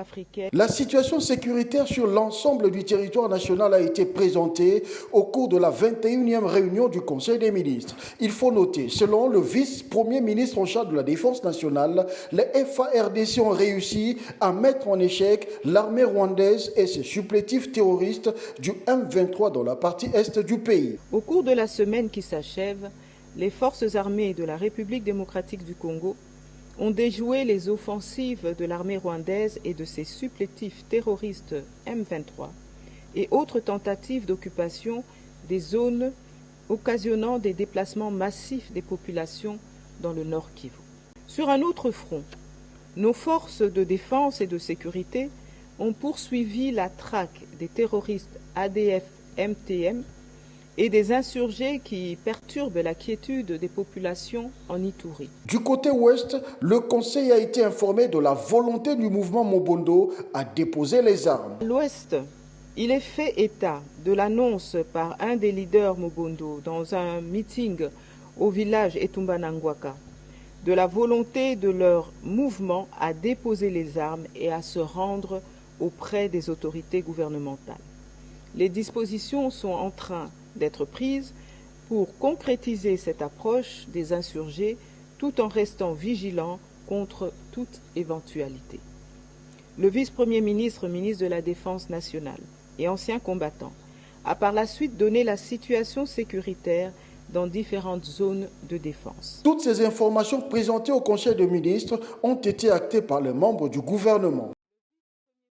africaine. La situation sécuritaire sur l'ensemble du territoire national a été présentée au cours de la 21e réunion du Conseil des ministres. Il faut noter, selon le vice-premier ministre en charge de la Défense nationale, les FARDC ont réussi à mettre en échec l'armée rwandaise et ses supplétifs terroristes du M23 dans la partie est du pays. Au cours de la semaine qui s'achève, les forces armées de la République démocratique du Congo ont déjoué les offensives de l'armée rwandaise et de ses supplétifs terroristes M23 et autres tentatives d'occupation des zones occasionnant des déplacements massifs des populations dans le Nord Kivu. Sur un autre front, nos forces de défense et de sécurité ont poursuivi la traque des terroristes ADF-MTM et des insurgés qui perturbent la quiétude des populations en Ituri. Du côté ouest, le Conseil a été informé de la volonté du mouvement Mobondo à déposer les armes. À l'ouest, il est fait état de l'annonce par un des leaders Mobondo dans un meeting au village Etumbanangwaka de la volonté de leur mouvement à déposer les armes et à se rendre auprès des autorités gouvernementales. Les dispositions sont en train d'être prises pour concrétiser cette approche des insurgés tout en restant vigilants contre toute éventualité. Le vice-premier ministre, ministre de la Défense nationale et ancien combattant, a par la suite donné la situation sécuritaire dans différentes zones de défense. Toutes ces informations présentées au Conseil des ministres ont été actées par les membres du gouvernement.